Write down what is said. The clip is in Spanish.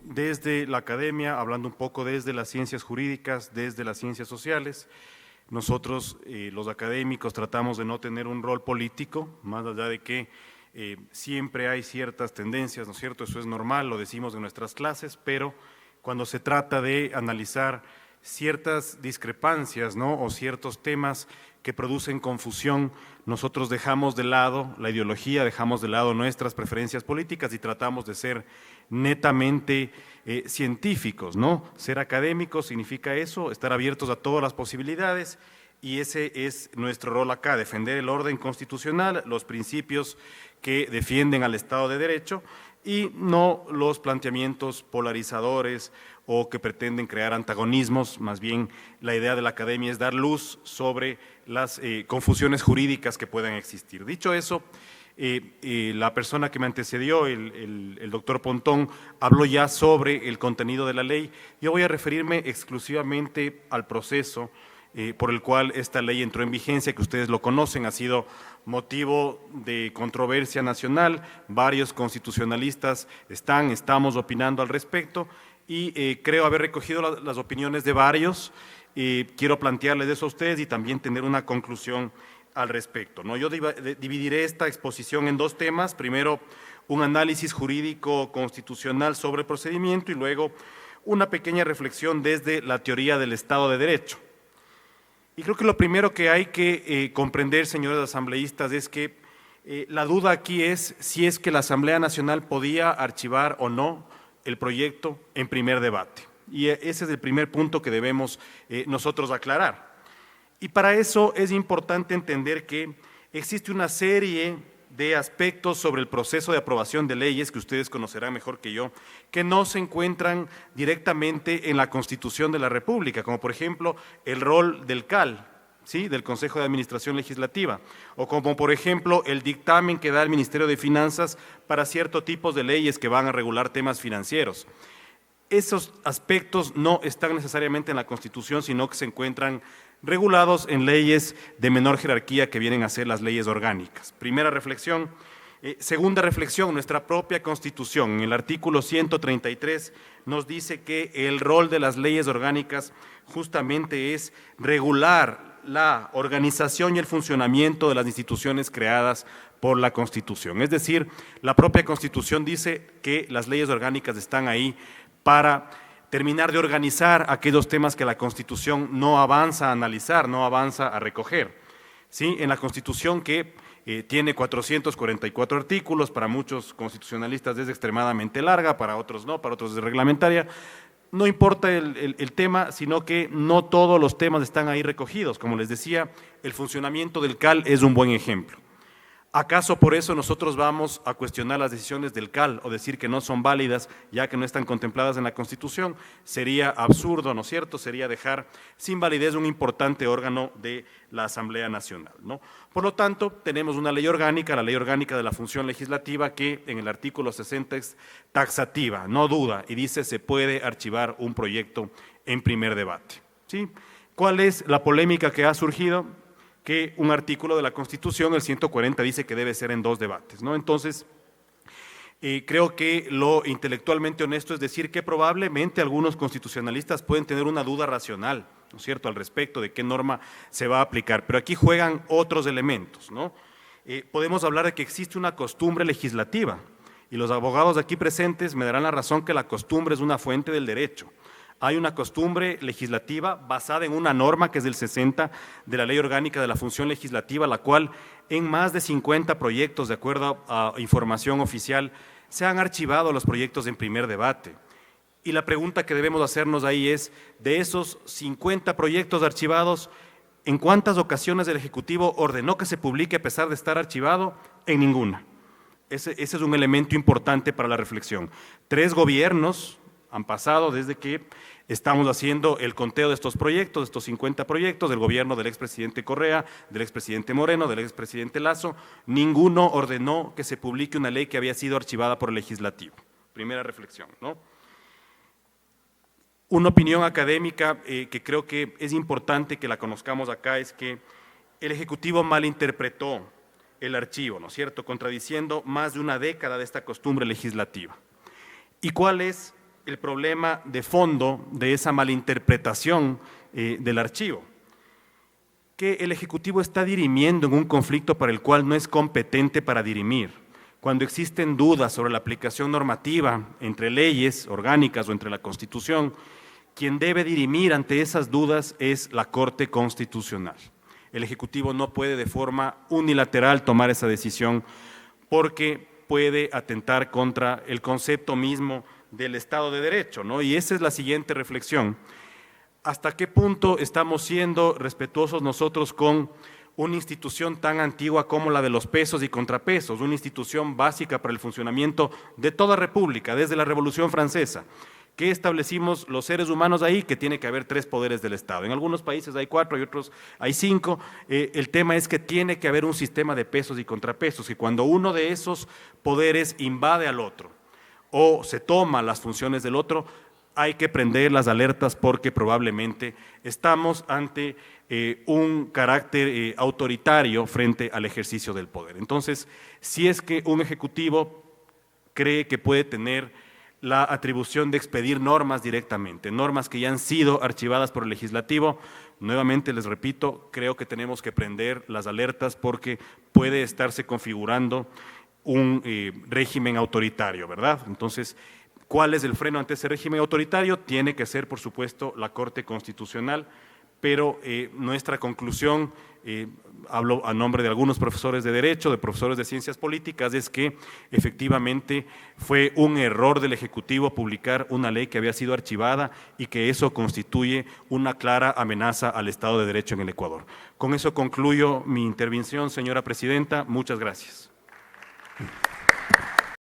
desde la academia, hablando un poco desde las ciencias jurídicas, desde las ciencias sociales. Nosotros, los académicos, tratamos de no tener un rol político, más allá de que siempre hay ciertas tendencias, ¿no es cierto? Eso es normal, lo decimos en nuestras clases, pero cuando se trata de analizar ciertas discrepancias, ¿no?, o ciertos temas que producen confusión, nosotros dejamos de lado la ideología, dejamos de lado nuestras preferencias políticas y tratamos de ser netamente científicos, ¿no? Ser académicos significa eso, estar abiertos a todas las posibilidades, y ese es nuestro rol acá, defender el orden constitucional, los principios que defienden al Estado de Derecho y no los planteamientos polarizadores o que pretenden crear antagonismos. Más bien la idea de la academia es dar luz sobre las confusiones jurídicas que puedan existir. Dicho eso, la persona que me antecedió, el doctor Pontón, habló ya sobre el contenido de la ley. Yo voy a referirme exclusivamente al proceso por el cual esta ley entró en vigencia, que ustedes lo conocen, ha sido motivo de controversia nacional, varios constitucionalistas estamos opinando al respecto, y creo haber recogido las opiniones de varios. Quiero plantearles eso a ustedes y también tener una conclusión al respecto, ¿no? Yo dividiré esta exposición en dos temas: primero, un análisis jurídico constitucional sobre el procedimiento, y luego una pequeña reflexión desde la teoría del Estado de Derecho. Y creo que lo primero que hay que comprender, señores asambleístas, es que la duda aquí es si es que la Asamblea Nacional podía archivar o no el proyecto en primer debate. Y ese es el primer punto que debemos nosotros aclarar. Y para eso es importante entender que existe una serie de aspectos sobre el proceso de aprobación de leyes, que ustedes conocerán mejor que yo, que no se encuentran directamente en la Constitución de la República, como por ejemplo el rol del CAL, ¿sí?, del Consejo de Administración Legislativa, o como por ejemplo el dictamen que da el Ministerio de Finanzas para ciertos tipos de leyes que van a regular temas financieros. Esos aspectos no están necesariamente en la Constitución, sino que se encuentran regulados en leyes de menor jerarquía, que vienen a ser las leyes orgánicas. Primera reflexión. Segunda reflexión, nuestra propia Constitución, en el artículo 133, nos dice que el rol de las leyes orgánicas justamente es regular la organización y el funcionamiento de las instituciones creadas por la Constitución. Es decir, la propia Constitución dice que las leyes orgánicas están ahí para terminar de organizar aquellos temas que la Constitución no avanza a analizar, no avanza a recoger. ¿Sí? En la Constitución, que tiene 444 artículos, para muchos constitucionalistas es extremadamente larga, para otros no, para otros es reglamentaria. No importa el tema, sino que no todos los temas están ahí recogidos. Como les decía, el funcionamiento del CAL es un buen ejemplo. ¿Acaso por eso nosotros vamos a cuestionar las decisiones del CAL o decir que no son válidas ya que no están contempladas en la Constitución? Sería absurdo, ¿no es cierto? Sería dejar sin validez un importante órgano de la Asamblea Nacional, ¿no? Por lo tanto, tenemos una ley orgánica, la Ley Orgánica de la Función Legislativa, que en el artículo 60 es taxativa, no duda, y dice se puede archivar un proyecto en primer debate, ¿sí? ¿Cuál es la polémica que ha surgido? Que un artículo de la Constitución, el 140, dice que debe ser en dos debates, ¿no? Entonces, creo que lo intelectualmente honesto es decir que probablemente algunos constitucionalistas pueden tener una duda racional, ¿no es cierto?, al respecto de qué norma se va a aplicar, pero aquí juegan otros elementos, ¿no? Podemos hablar de que existe una costumbre legislativa, y los abogados aquí presentes me darán la razón que la costumbre es una fuente del derecho. Hay una costumbre legislativa basada en una norma que es del 60 de la Ley Orgánica de la Función Legislativa, la cual en más de 50 proyectos, de acuerdo a información oficial, se han archivado los proyectos en primer debate. Y la pregunta que debemos hacernos ahí es, de esos 50 proyectos archivados, ¿en cuántas ocasiones el Ejecutivo ordenó que se publique a pesar de estar archivado? En ninguna. Ese es un elemento importante para la reflexión. 3 gobiernos han pasado desde que estamos haciendo el conteo de estos proyectos, de estos 50 proyectos, del gobierno del expresidente Correa, del expresidente Moreno, del expresidente Lasso. Ninguno ordenó que se publique una ley que había sido archivada por el legislativo. Primera reflexión, ¿no? Una opinión académica que creo que es importante que la conozcamos acá es que el Ejecutivo malinterpretó el archivo, ¿no es cierto?, contradiciendo más de una década de esta costumbre legislativa. ¿Y cuál es el problema de fondo de esa malinterpretación del archivo, que el Ejecutivo está dirimiendo en un conflicto para el cual no es competente para dirimir. Cuando existen dudas sobre la aplicación normativa entre leyes orgánicas o entre la Constitución, quien debe dirimir ante esas dudas es la Corte Constitucional. El Ejecutivo no puede de forma unilateral tomar esa decisión porque puede atentar contra el concepto mismo del Estado de Derecho, ¿no? Y esa es la siguiente reflexión. ¿Hasta qué punto estamos siendo respetuosos nosotros con una institución tan antigua como la de los pesos y contrapesos, una institución básica para el funcionamiento de toda república, desde la Revolución Francesa? ¿Qué establecimos los seres humanos ahí? Que tiene que haber 3 poderes del Estado. En algunos países hay 4, y otros hay 5. El tema es que tiene que haber un sistema de pesos y contrapesos, que cuando uno de esos poderes invade al otro o se toma las funciones del otro, hay que prender las alertas porque probablemente estamos ante un carácter autoritario frente al ejercicio del poder. Entonces, si es que un ejecutivo cree que puede tener la atribución de expedir normas directamente, normas que ya han sido archivadas por el legislativo, nuevamente les repito, creo que tenemos que prender las alertas porque puede estarse configurando un régimen autoritario, ¿verdad? Entonces, ¿cuál es el freno ante ese régimen autoritario? Tiene que ser, por supuesto, la Corte Constitucional, pero nuestra conclusión, hablo a nombre de algunos profesores de Derecho, de profesores de Ciencias Políticas, es que efectivamente fue un error del Ejecutivo publicar una ley que había sido archivada y que eso constituye una clara amenaza al Estado de Derecho en el Ecuador. Con eso concluyo mi intervención, señora Presidenta. Muchas gracias.